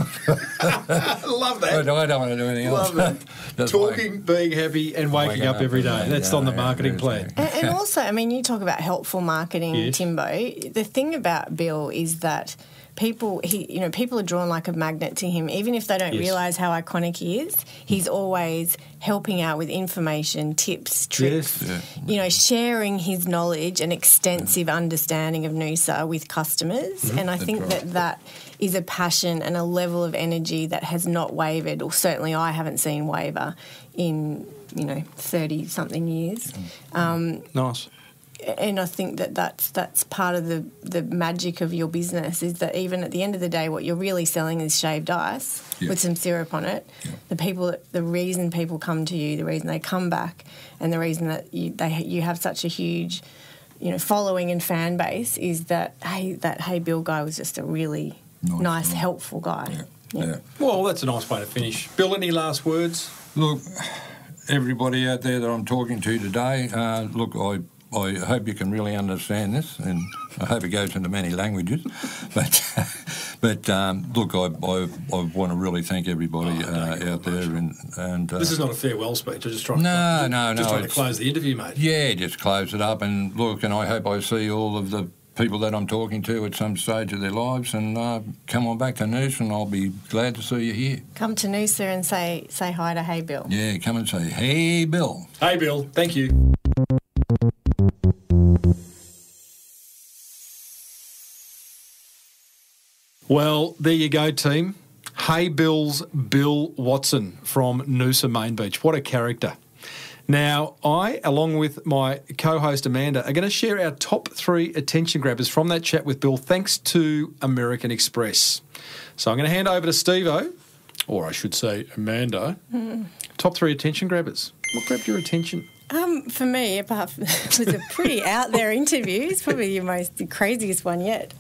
love that. I don't want to do anything else. Love that. Talking, being happy and waking up every day. That's on the marketing plan. And also, I mean, you talk about helpful marketing, Timbo. The thing about Bill is that people are drawn like a magnet to him. Even if they don't realise how iconic he is, he's always helping out with information, tips, tricks, sharing his knowledge and extensive understanding of Noosa with customers. And I think that is a passion and a level of energy that has not wavered, or certainly I haven't seen waver in, 30-something years. Nice. And I think that's part of the magic of your business is that even at the end of the day, what you're really selling is shaved ice with some syrup on it. Yeah. The reason people come to you, the reason they come back, and the reason that you have such a huge, following and fan base is that Hey Bill guy was just a really nice helpful guy. Yeah. Well, that's a nice way to finish. Bill, any last words? Look, everybody out there that I'm talking to today, I hope you can really understand this, and I hope it goes into many languages. But look, I want to really thank everybody out there. And this is not a farewell speech. I'm just trying. Just trying to close the interview, mate. Yeah, just close it up. And look, and I hope I see all of the people that I'm talking to at some stage of their lives, and come on back to Noosa, and I'll be glad to see you here. Come to Noosa and say hi to Hey Bill. Yeah, come and say Hey Bill. Hey Bill, thank you. Well, there you go, team. Hey Bill's Bill Watson from Noosa Main Beach. What a character. Now, I, along with my co-host Amanda, are going to share our top 3 attention grabbers from that chat with Bill, thanks to American Express. So I'm going to hand over to Steve-O, or I should say Amanda. Top 3 attention grabbers. What grabbed your attention? For me, apart from it was a pretty out there interview, it's probably the craziest one yet.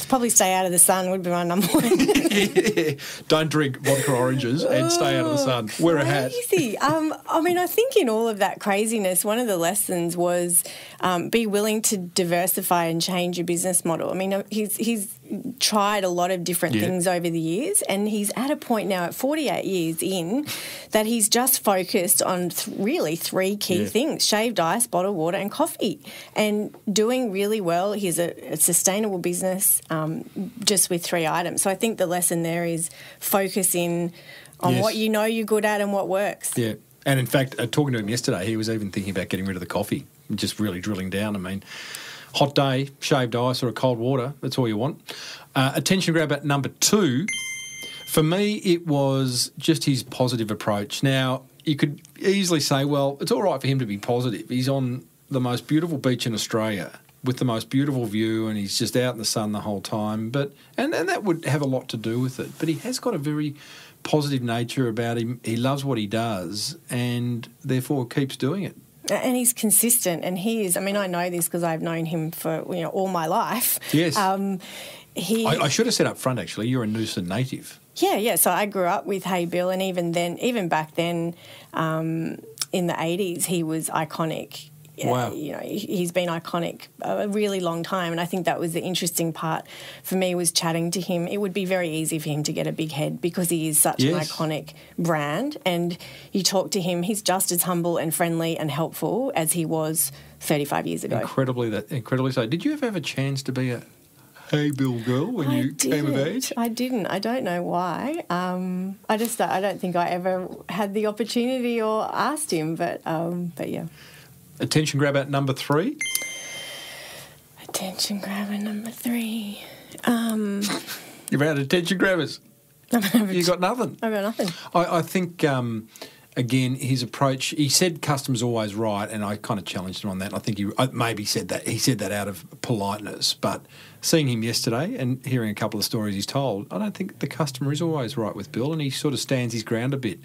Probably stay out of the sun would be my number one. Don't drink vodka oranges and stay out of the sun. Wear a hat. Crazy. I think in all of that craziness, one of the lessons was be willing to diversify and change your business model. I mean, he's tried a lot of different things over the years, and he's at a point now at 48 years in that he's just focused on really 3 key things: shaved ice, bottled water and coffee, and doing really well. He's a sustainable business just with 3 items. So I think the lesson there is focusing on what you know you're good at and what works. Yeah. And in fact, talking to him yesterday, he was even thinking about getting rid of the coffee, just really drilling down. I mean, hot day, shaved ice or a cold water, that's all you want. Attention grab at number 2. For me, it was just his positive approach. Now, you could easily say, well, it's all right for him to be positive. He's on the most beautiful beach in Australia with the most beautiful view and he's just out in the sun the whole time. But and that would have a lot to do with it. But he has got a very positive nature about him. He loves what he does and therefore keeps doing it. And he's consistent, and he is. I mean, I know this because I've known him for all my life. Yes. I should have said up front, actually, you're a Noosa native. Yeah. So I grew up with Hey Bill, and even back then, in the 80s, he was iconic. Wow. He's been iconic a really long time, and I think that was the interesting part for me was chatting to him. It would be very easy for him to get a big head because he is such an iconic brand, and you talk to him, he's just as humble and friendly and helpful as he was 35 years ago. Incredibly so. Did you ever have a chance to be a Hey Bill girl when you came of age? I didn't. I don't know why. I don't think I ever had the opportunity or asked him, but yeah. Attention grab at number 3. Attention grabber number 3. You've had attention grabbers. You got nothing. I've got nothing. I think, again, his approach, he said customer's always right, and I kind of challenged him on that. And I think he maybe said that. He said that out of politeness. But seeing him yesterday and hearing a couple of stories he's told, I don't think the customer is always right with Bill, and he sort of stands his ground a bit.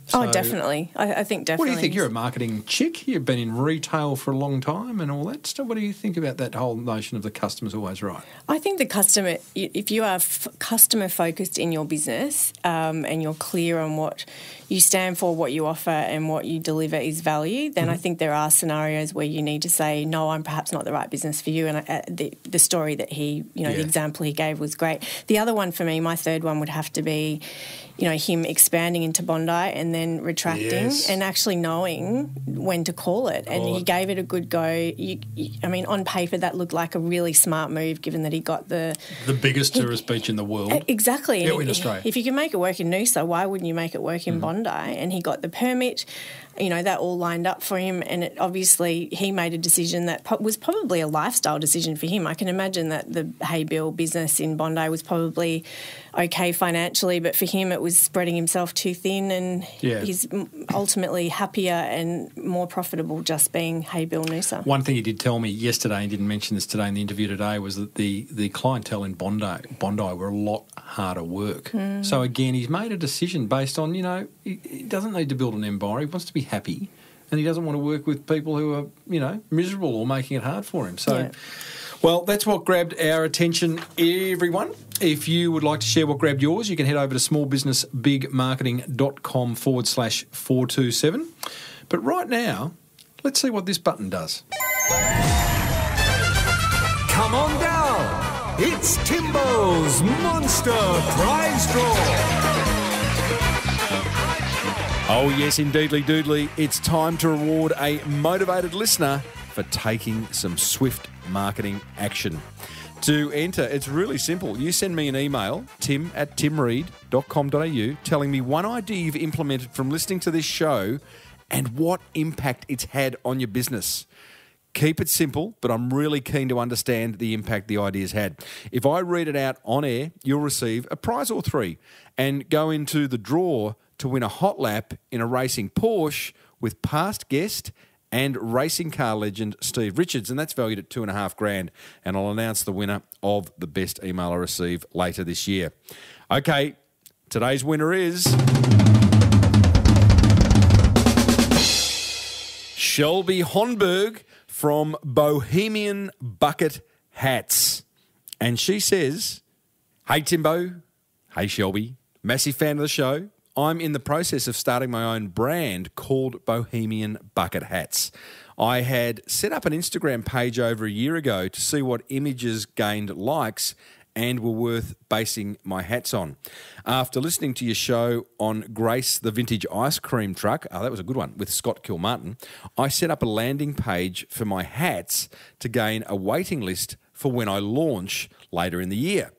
So, definitely. I think definitely. What do you think? You're a marketing chick. You've been in retail for a long time and all that stuff. What do you think about that whole notion of the customer's always right? I think the customer, if you are customer focused in your business and you're clear on what you stand for, what you offer and what you deliver is value, then I think there are scenarios where you need to say, no, I'm perhaps not the right business for you. And the story that he, the example he gave was great. The other one for me, my third one would have to be, him expanding into Bondi and then retracting and actually knowing when to call it. And he gave it a good go. I mean, on paper, that looked like a really smart move given that he got the biggest tourist beach in the world. Exactly. In Australia. If you can make it work in Noosa, why wouldn't you make it work in Bondi? And he got the permit. That all lined up for him, and obviously he made a decision that was probably a lifestyle decision for him. I can imagine that the Hey Bill business in Bondi was probably okay financially, but for him it was spreading himself too thin, and he's ultimately happier and more profitable just being Hey Bill Noosa. One thing he did tell me yesterday, and didn't mention this today in the interview today, was that the clientele in Bondi were a lot harder work. So again, he's made a decision based on, he doesn't need to build an empire. He wants to be happy, and he doesn't want to work with people who are, miserable or making it hard for him. So, well, that's what grabbed our attention, everyone. If you would like to share what grabbed yours, you can head over to smallbusinessbigmarketing.com/427. But right now, let's see what this button does. Come on down. It's Timbo's Monster Prize Draw. Oh, yes, indeedly doodly. It's time to reward a motivated listener for taking some swift marketing action. To enter, it's really simple. You send me an email, tim@timreid.com.au, telling me one idea you've implemented from listening to this show and what impact it's had on your business. Keep it simple, but I'm really keen to understand the impact the idea's had. If I read it out on air, you'll receive a prize or 3 and go into the draw to win a hot lap in a racing Porsche with past guest and racing car legend Steve Richards, and that's valued at $2,500. And I'll announce the winner of the best email I receive later this year. Okay, today's winner is Shelby Honberg from Bohemian Bucket Hats. And she says, "Hey Timbo, hey Shelby, massive fan of the show. I'm in the process of starting my own brand called Bohemian Bucket Hats. I had set up an Instagram page over a year ago to see what images gained likes and were worth basing my hats on. After listening to your show on Grace the Vintage Ice Cream Truck," that was a good one, with Scott Kilmartin, "I set up a landing page for my hats to gain a waiting list for when I launch later in the year.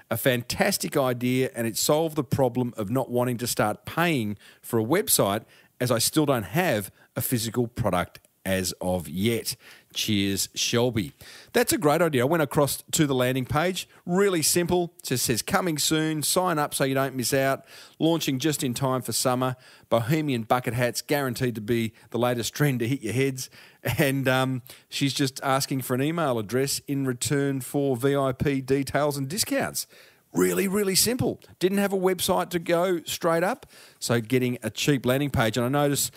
A fantastic idea, and it solved the problem of not wanting to start paying for a website, as I still don't have a physical product as of yet. Cheers, Shelby. That's a great idea. I went across to the landing page. Really simple. It just says coming soon. Sign up so you don't miss out. Launching just in time for summer. Bohemian bucket hats guaranteed to be the latest trend to hit your heads. And she's just asking for an email address in return for VIP details and discounts. Really, really simple. Didn't have a website to go straight up, so getting a cheap landing page. And I notice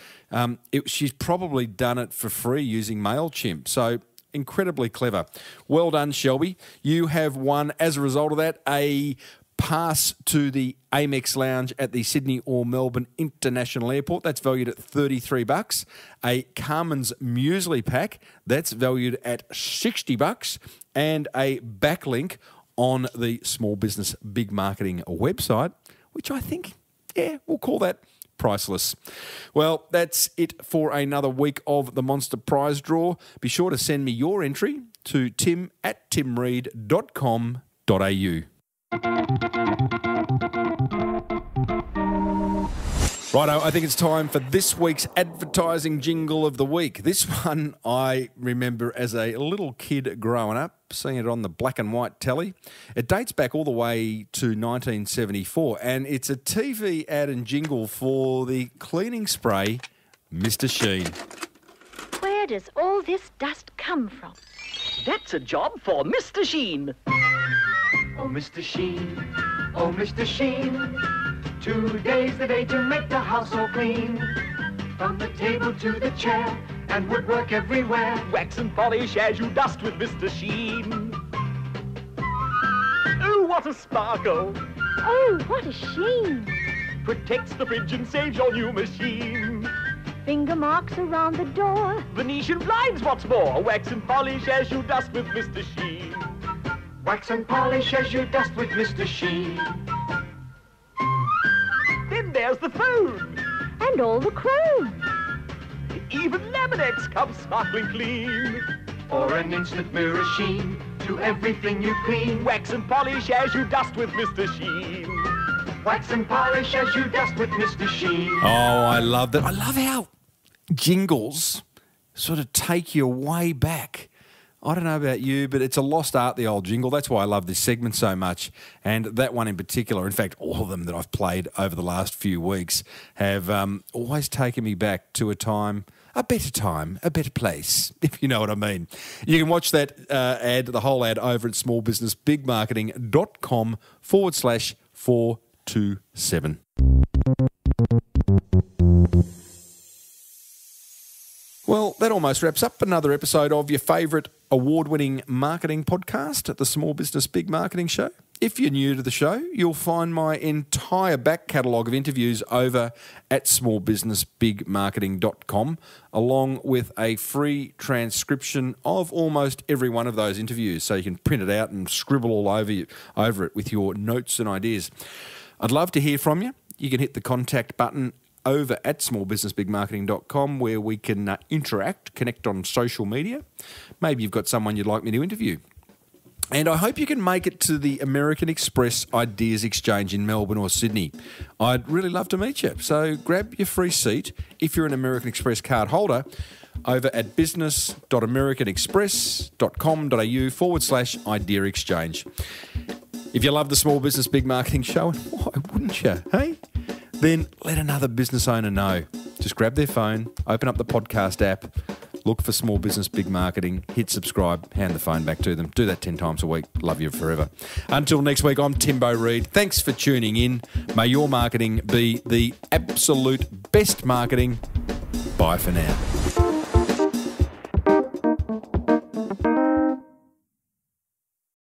she's probably done it for free using MailChimp. So incredibly clever. Well done, Shelby. You have won, as a result of that, a pass to the Amex Lounge at the Sydney or Melbourne International Airport. That's valued at $33. A Carmen's Muesli Pack. That's valued at $60. And a backlink on the Small Business Big Marketing website, which I think, we'll call that priceless. Well, that's it for another week of the Monster Prize Draw. Be sure to send me your entry to tim@timreid.com.au. Righto, I think it's time for this week's advertising jingle of the week. This one I remember as a little kid growing up, seeing it on the black and white telly. It dates back all the way to 1974, and it's a TV ad and jingle for the cleaning spray, Mr. Sheen. Where does all this dust come from? That's a job for Mr. Sheen. Oh, Mr. Sheen, oh, Mr. Sheen, today's the day to make the house all clean. From the table to the chair and woodwork everywhere. Wax and polish as you dust with Mr. Sheen. Oh, what a sparkle! Oh, what a sheen! Protects the fridge and saves your new machine. Finger marks around the door. Venetian blinds, what's more? Wax and polish as you dust with Mr. Sheen. Wax and polish as you dust with Mr. Sheen. Then there's the phone. And all the chrome. Even laminates come sparkling clean. For an instant mirror sheen to everything you clean. Wax and polish as you dust with Mr. Sheen. Wax and polish as you dust with Mr. Sheen. Oh, I love that. I love how jingles sort of take you way back. I don't know about you, but it's a lost art, the old jingle. That's why I love this segment so much. And that one in particular, in fact, all of them that I've played over the last few weeks have always taken me back to a better place, if you know what I mean. You can watch that ad, the whole ad, over at smallbusinessbigmarketing.com/427. Well, that almost wraps up another episode of your favourite award-winning marketing podcast, the Small Business Big Marketing Show. If you're new to the show, you'll find my entire back catalogue of interviews over at smallbusinessbigmarketing.com, along with a free transcription of almost every one of those interviews, so you can print it out and scribble all over it with your notes and ideas. I'd love to hear from you. You can hit the contact button over at smallbusinessbigmarketing.com, where we can interact, connect on social media. Maybe you've got someone you'd like me to interview. And I hope you can make it to the American Express Ideas Exchange in Melbourne or Sydney. I'd really love to meet you. So grab your free seat if you're an American Express card holder over at business.americanexpress.com.au/idea exchange. If you love the Small Business Big Marketing Show, and why wouldn't you, hey? Then let another business owner know. Just grab their phone, open up the podcast app, look for Small Business Big Marketing, hit subscribe, hand the phone back to them. Do that 10 times a week. Love you forever. Until next week, I'm Timbo Reid. Thanks for tuning in. May your marketing be the absolute best marketing. Bye for now.